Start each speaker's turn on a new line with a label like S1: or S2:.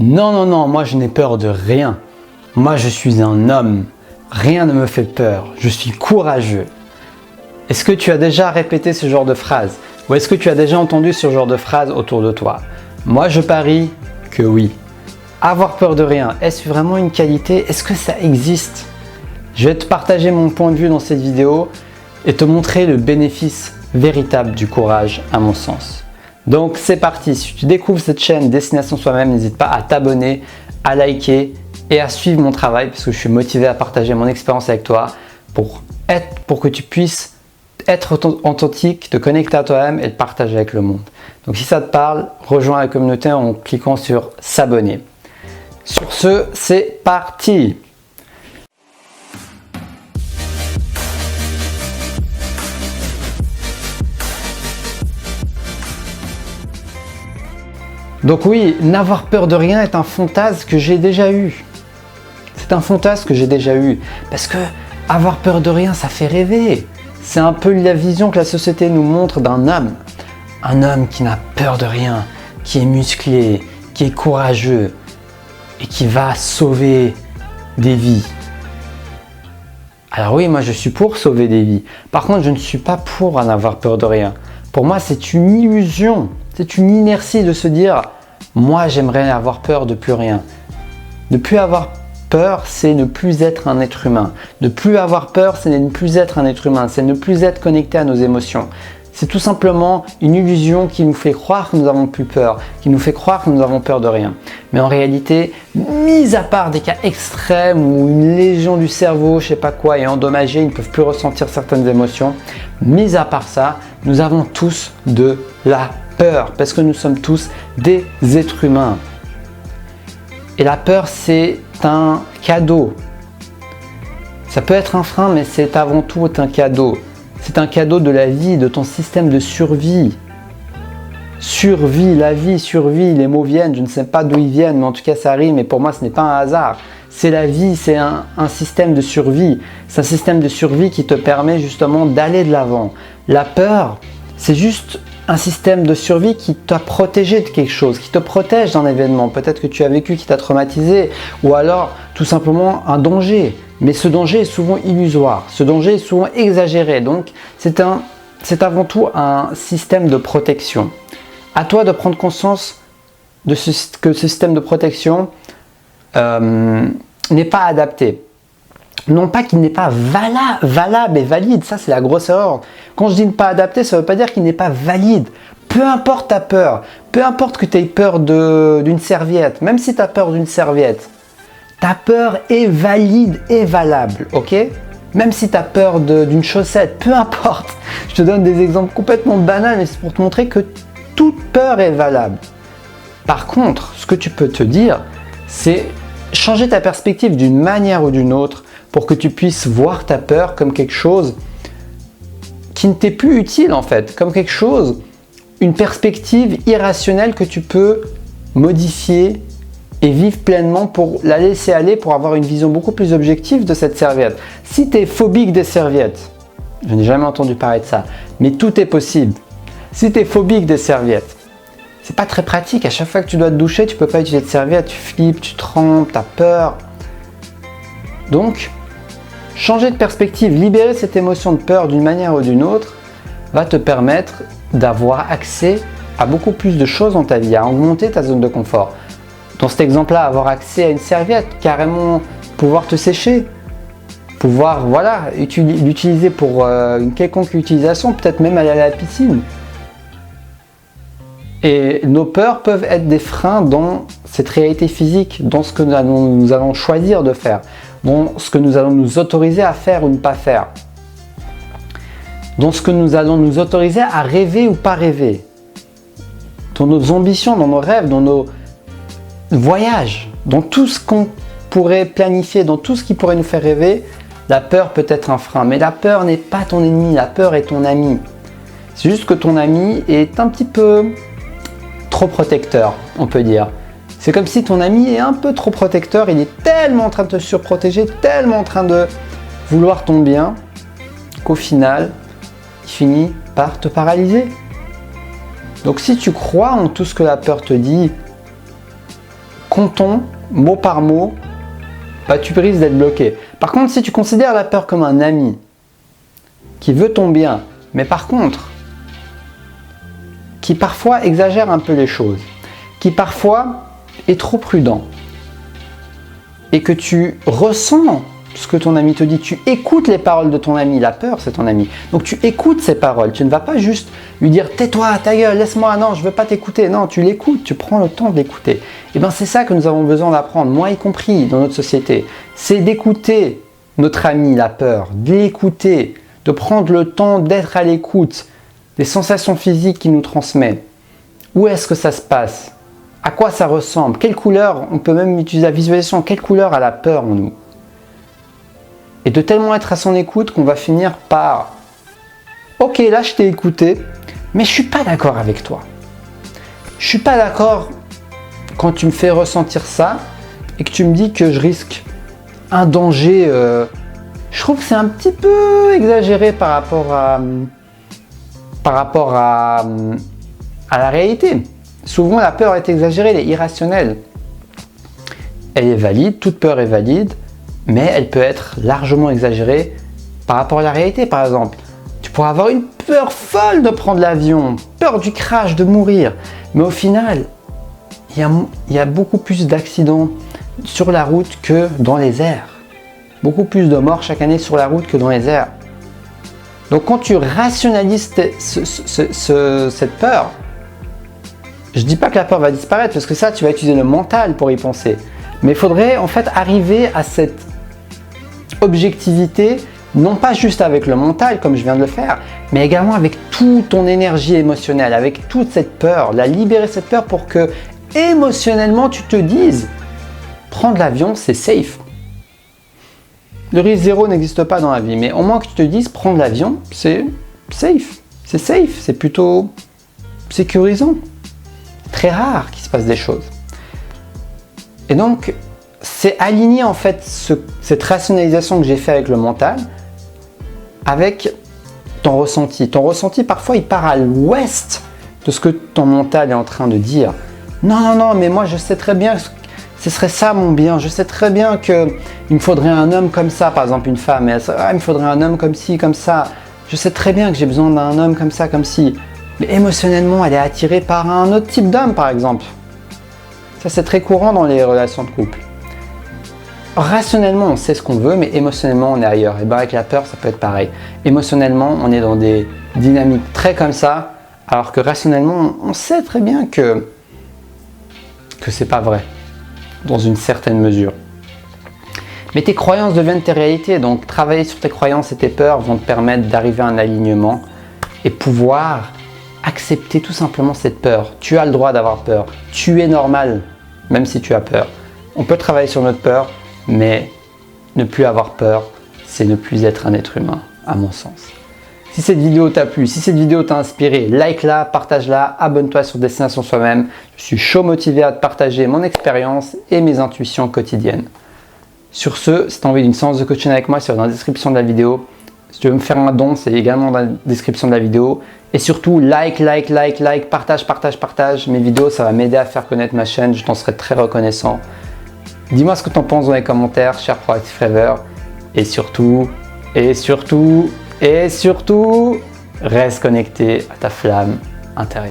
S1: Non, non, non, moi je n'ai peur de rien. Moi je suis un homme. Rien ne me fait peur. Je suis courageux. Est-ce que tu as déjà répété ce genre de phrase? Ou est-ce que tu as déjà entendu ce genre de phrase autour de toi? Moi je parie que oui. Avoir peur de rien, est-ce vraiment une qualité? Est-ce que ça existe? Je vais te partager mon point de vue dans cette vidéo et te montrer le bénéfice véritable du courage à mon sens. Donc c'est parti, si tu découvres cette chaîne Destination Soi-même, n'hésite pas à t'abonner, à liker et à suivre mon travail parce que je suis motivé à partager mon expérience avec toi pour que tu puisses être authentique, te connecter à toi-même et te partager avec le monde. Donc si ça te parle, rejoins la communauté en cliquant sur s'abonner. Sur ce, c'est parti! Donc oui, n'avoir peur de rien est un fantasme que j'ai déjà eu. C'est un fantasme que j'ai déjà eu. Parce que avoir peur de rien, ça fait rêver. C'est un peu la vision que la société nous montre d'un homme. Un homme qui n'a peur de rien, qui est musclé, qui est courageux et qui va sauver des vies. Alors oui, moi je suis pour sauver des vies. Par contre, je ne suis pas pour en avoir peur de rien. Pour moi, c'est une illusion. C'est une inertie de se dire « moi j'aimerais avoir peur de plus rien ». Ne plus avoir peur, c'est ne plus être un être humain. Ne plus avoir peur, c'est ne plus être un être humain. C'est ne plus être connecté à nos émotions. C'est tout simplement une illusion qui nous fait croire que nous n'avons plus peur, qui nous fait croire que nous avons peur de rien. Mais en réalité, mis à part des cas extrêmes où une lésion du cerveau, je sais pas quoi, est endommagée, ils ne peuvent plus ressentir certaines émotions, mis à part ça, nous avons tous de la peur parce que nous sommes tous des êtres humains. Et la peur, c'est un cadeau. Ça peut être un frein, mais c'est avant tout un cadeau. C'est un cadeau de la vie, de ton système de survie. Survie, la vie, survie, les mots viennent, je ne sais pas d'où ils viennent, mais en tout cas ça rime et pour moi ce n'est pas un hasard. C'est la vie, c'est un système de survie. C'est un système de survie qui te permet justement d'aller de l'avant. La peur, c'est juste un système de survie qui t'a protégé de quelque chose, qui te protège d'un événement, peut-être que tu as vécu, qui t'a traumatisé, ou alors tout simplement un danger. Mais ce danger est souvent illusoire, ce danger est souvent exagéré, donc c'est avant tout un système de protection. À toi de prendre conscience que ce système de protection n'est pas adapté. Non pas qu'il n'est pas valable et valide, ça c'est la grosse erreur. Quand je dis ne pas adapté, ça ne veut pas dire qu'il n'est pas valide. Peu importe ta peur, peu importe que tu aies peur d'une serviette, même si tu as peur d'une serviette, ta peur est valide et valable, ok? Même si tu as peur d'une chaussette, peu importe. Je te donne des exemples complètement banals, mais c'est pour te montrer que toute peur est valable. Par contre, ce que tu peux te dire, c'est changer ta perspective d'une manière ou d'une autre pour que tu puisses voir ta peur comme quelque chose qui ne t'est plus utile en fait, comme quelque chose, une perspective irrationnelle que tu peux modifier et vivre pleinement pour la laisser aller, pour avoir une vision beaucoup plus objective de cette serviette. Si tu es phobique des serviettes, je n'ai jamais entendu parler de ça, mais tout est possible. Si tu es phobique des serviettes, c'est pas très pratique. À chaque fois que tu dois te doucher, tu peux pas utiliser de serviette, tu flippes, tu trembles, tu as peur. Donc, changer de perspective, libérer cette émotion de peur d'une manière ou d'une autre va te permettre d'avoir accès à beaucoup plus de choses dans ta vie, à augmenter ta zone de confort. Dans cet exemple-là, avoir accès à une serviette, carrément pouvoir te sécher, pouvoir l'utiliser pour une quelconque utilisation, peut-être même aller à la piscine. Et nos peurs peuvent être des freins dans cette réalité physique, dans ce que nous allons choisir de faire, dans ce que nous allons nous autoriser à faire ou ne pas faire, dans ce que nous allons nous autoriser à rêver ou pas rêver, dans nos ambitions, dans nos rêves, dans nos voyages, dans tout ce qu'on pourrait planifier, dans tout ce qui pourrait nous faire rêver. La peur peut être un frein, mais la peur n'est pas ton ennemi, la peur est ton ami. C'est juste que ton ami est un petit peu trop protecteur, on peut dire. C'est comme si ton ami est un peu trop protecteur, il est tellement en train de te surprotéger, tellement en train de vouloir ton bien, qu'au final, il finit par te paralyser. Donc si tu crois en tout ce que la peur te dit, comptons mot par mot, bah, tu risques d'être bloqué. Par contre, si tu considères la peur comme un ami qui veut ton bien, mais par contre, qui parfois exagère un peu les choses, qui parfois est trop prudent, et que tu ressens ce que ton ami te dit, tu écoutes les paroles de ton ami, la peur c'est ton ami, donc tu écoutes ses paroles, tu ne vas pas juste lui dire tais-toi, ta gueule, laisse-moi, non je veux pas t'écouter, non tu l'écoutes, tu prends le temps de l'écouter. Et bien c'est ça que nous avons besoin d'apprendre, moi y compris dans notre société, c'est d'écouter notre ami la peur, de l'écouter, de prendre le temps d'être à l'écoute des sensations physiques qu'il nous transmet. Où est-ce que ça se passe? À quoi ça ressemble? Quelle couleur? On peut même utiliser la visualisation, quelle couleur a la peur en nous? Et de tellement être à son écoute qu'on va finir par « Ok, là je t'ai écouté, mais je suis pas d'accord avec toi. Je suis pas d'accord quand tu me fais ressentir ça et que tu me dis que je risque un danger. Je trouve que c'est un petit peu exagéré par rapport à la réalité. Souvent la peur est exagérée, elle est irrationnelle. Elle est valide, toute peur est valide, mais elle peut être largement exagérée par rapport à la réalité. Par exemple, tu pourras avoir une peur folle de prendre l'avion, peur du crash, de mourir, mais au final, il y a beaucoup plus d'accidents sur la route que dans les airs. Beaucoup plus de morts chaque année sur la route que dans les airs. Donc quand tu rationalises cette peur, je ne dis pas que la peur va disparaître, parce que ça, tu vas utiliser le mental pour y penser. Mais il faudrait en fait arriver à cette objectivité, non pas juste avec le mental comme je viens de le faire, mais également avec toute ton énergie émotionnelle, avec toute cette peur, la libérer cette peur pour que émotionnellement tu te dises prendre l'avion c'est safe. Le risque zéro n'existe pas dans la vie, mais au moins que tu te dises prendre l'avion c'est safe, c'est plutôt sécurisant. Très rare qu'il se passe des choses. Et donc c'est aligner en fait cette rationalisation que j'ai fait avec le mental avec ton ressenti. Ton ressenti parfois il part à l'ouest de ce que ton mental est en train de dire. Non, mais moi je sais très bien que ce serait ça mon bien. Je sais très bien qu'il me faudrait un homme comme ça, par exemple une femme. Il me faudrait un homme comme ci, comme ça. Je sais très bien que j'ai besoin d'un homme comme ça, comme ci. Mais émotionnellement elle est attirée par un autre type d'homme par exemple. Ça c'est très courant dans les relations de couple. Rationnellement, on sait ce qu'on veut, mais émotionnellement, on est ailleurs. Et bien avec la peur, ça peut être pareil. Émotionnellement, on est dans des dynamiques très comme ça, alors que rationnellement, on sait très bien que c'est pas vrai, dans une certaine mesure. Mais tes croyances deviennent tes réalités, donc travailler sur tes croyances et tes peurs vont te permettre d'arriver à un alignement et pouvoir accepter tout simplement cette peur. Tu as le droit d'avoir peur. Tu es normal, même si tu as peur. On peut travailler sur notre peur, mais ne plus avoir peur, c'est ne plus être un être humain, à mon sens. Si cette vidéo t'a plu, si cette vidéo t'a inspiré, like-la, partage-la, abonne-toi sur Destination Soi-même. Je suis chaud motivé à te partager mon expérience et mes intuitions quotidiennes. Sur ce, si tu as envie d'une séance de coaching avec moi, c'est dans la description de la vidéo. Si tu veux me faire un don, c'est également dans la description de la vidéo. Et surtout, like, partage mes vidéos, ça va m'aider à faire connaître ma chaîne, je t'en serai très reconnaissant. Dis-moi ce que tu en penses dans les commentaires, cher Proactive Rêveur. Et surtout, reste connecté à ta flamme intérieure.